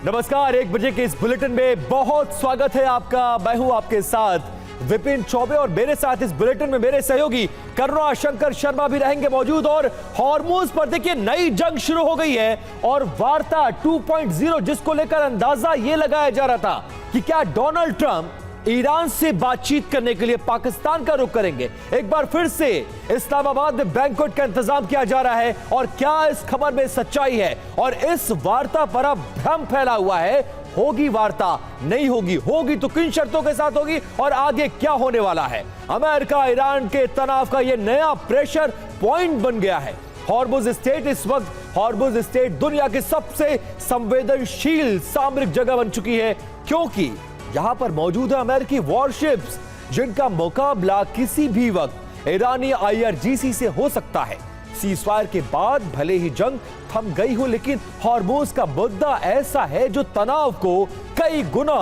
नमस्कार, 1 बजे के इस बुलेटिन में बहुत स्वागत है आपका। मैं हूं आपके साथ विपिन चौबे और मेरे साथ इस बुलेटिन में मेरे सहयोगी करुणा शंकर शर्मा भी रहेंगे मौजूद। और हॉर्मुज पर देखिए नई जंग शुरू हो गई है और वार्ता 2.0 जिसको लेकर अंदाजा यह लगाया जा रहा था कि क्या डोनाल्ड ट्रंप ईरान से बातचीत करने के लिए पाकिस्तान का रुख करेंगे। एक बार फिर से इस्लामाबाद में बैंक्वेट का इंतजाम किया जा रहा है और क्या इस खबर में सच्चाई है। और इस वार्ता पर अब भ्रम फैला हुआ है, होगी वार्ता नहीं होगी, होगी तो किन शर्तों के साथ होगी और आगे क्या होने वाला है। अमेरिका ईरान के तनाव का यह नया प्रेशर पॉइंट बन गया है। हॉर्मुज स्टेट इस वक्त हॉर्मुज स्टेट दुनिया की सबसे संवेदनशील सामरिक जगह बन चुकी है, क्योंकि यहां पर मौजूद है अमेरिकी वॉरशिप्स जिनका मुकाबला किसी भी वक्त ईरानी IRGC से हो सकता है। सीजफायर के बाद भले ही जंग थम गई हो, लेकिन हॉर्मुज का मुद्दा ऐसा है जो तनाव को कई गुना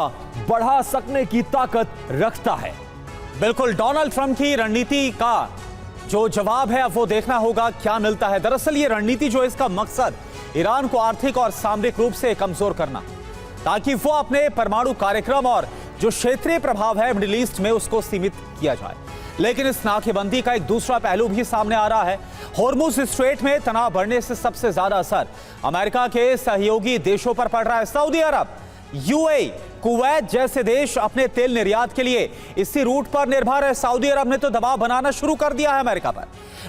बढ़ा सकने की ताकत रखता है। बिल्कुल, डोनाल्ड ट्रंप की रणनीति का जो जवाब है अब वो देखना होगा क्या मिलता है। दरअसल ये रणनीति जो है इसका मकसद ईरान को आर्थिक और सामरिक रूप से कमजोर करना, ताकि वो अपने परमाणु कार्यक्रम और जो क्षेत्रीय प्रभाव है मिडिल ईस्ट में उसको सीमित किया जाए। लेकिन इस नाकेबंदी का एक दूसरा पहलू भी सामने आ रहा है। हॉर्मुज स्ट्रेट में तनाव बढ़ने से सबसे ज्यादा असर अमेरिका के सहयोगी देशों पर पड़ रहा है। सऊदी अरब, UAE, कुवैत जैसे देश अपने तेल निर्यात के लिए इसी रूट पर निर्भर है। सऊदी अरब ने तो दबाव बनाना शुरू कर दिया है अमेरिका पर।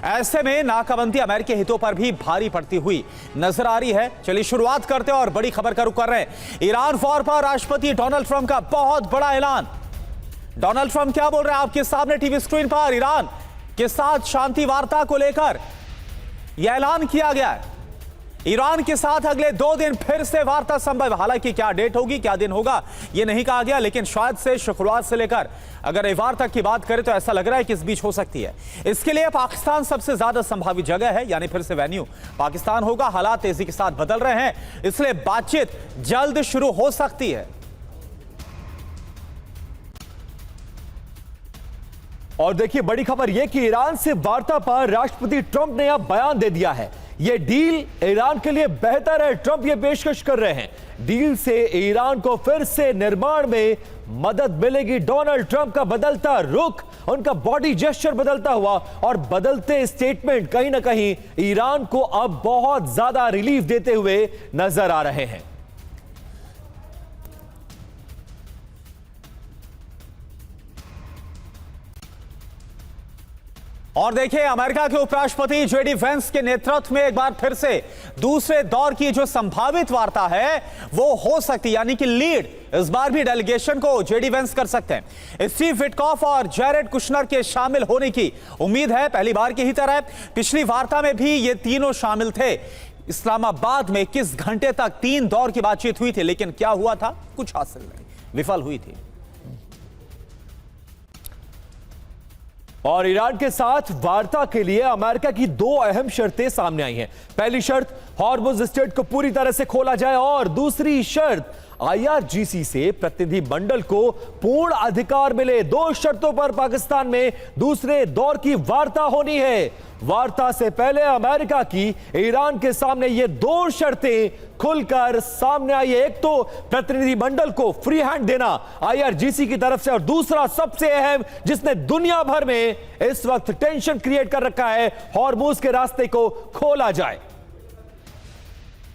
ऐसे में नाकाबंदी अमेरिकी हितों पर भी भारी पड़ती हुई नजर आ रही है। चलिए शुरुआत करते हैं और बड़ी खबर का रुख कर रहे हैं। ईरान वॉर पर राष्ट्रपति डोनाल्ड ट्रंप का बहुत बड़ा ऐलान। डोनाल्ड ट्रंप क्या बोल रहे हैं आपके सामने टीवी स्क्रीन पर। ईरान के साथ शांति वार्ता को लेकर यह ऐलान किया गया है। ईरान के साथ अगले 2 दिन फिर से वार्ता संभव। हालांकि क्या डेट होगी, क्या दिन होगा, यह नहीं कहा गया, लेकिन शायद से शुक्रवार से लेकर अगर रविवार तक की बात करें तो ऐसा लग रहा है कि इस बीच हो सकती है। इसके लिए पाकिस्तान सबसे ज्यादा संभावित जगह है, यानी फिर से वेन्यू पाकिस्तान होगा। हालात तेजी के साथ बदल रहे हैं, इसलिए बातचीत जल्द शुरू हो सकती है। और देखिए बड़ी खबर यह कि ईरान से वार्ता पर राष्ट्रपति ट्रंप ने अब बयान दे दिया है। यह डील ईरान के लिए बेहतर है। ट्रंप यह पेशकश कर रहे हैं डील से ईरान को फिर से निर्माण में मदद मिलेगी। डोनाल्ड ट्रंप का बदलता रुख, उनका बॉडी जेस्चर बदलता हुआ और बदलते स्टेटमेंट कहीं ना कहीं ईरान को अब बहुत ज्यादा रिलीफ देते हुए नजर आ रहे हैं। और देखिए, अमेरिका के उपराष्ट्रपति JD वेंस के नेतृत्व में एक बार फिर से दूसरे दौर की जो संभावित वार्ता है वो हो सकती है, यानी कि लीड इस बार भी डेलीगेशन को JD वेंस कर सकते हैं। स्टीव विटकॉफ और जैरेड कुशनर के शामिल होने की उम्मीद है। पहली बार की ही तरह पिछली वार्ता में भी ये तीनों शामिल थे। इस्लामाबाद में 21 घंटे तक 3 दौर की बातचीत हुई थी, लेकिन क्या हुआ था, कुछ हासिल नहीं, विफल हुई थी। और ईरान के साथ वार्ता के लिए अमेरिका की 2 अहम शर्तें सामने आई हैं। पहली शर्त, हॉर्मुज स्ट्रेट को पूरी तरह से खोला जाए और दूसरी शर्त, IRGC से प्रतिनिधि मंडल को पूर्ण अधिकार मिले। 2 शर्तों पर पाकिस्तान में दूसरे दौर की वार्ता होनी है। वार्ता से पहले अमेरिका की ईरान के सामने ये 2 शर्तें खुलकर सामने आई है। एक तो प्रतिनिधि मंडल को फ्री हैंड देना IRGC की तरफ से, और दूसरा सबसे अहम जिसने दुनिया भर में इस वक्त टेंशन क्रिएट कर रखा है, हॉर्मुज के रास्ते को खोला जाए।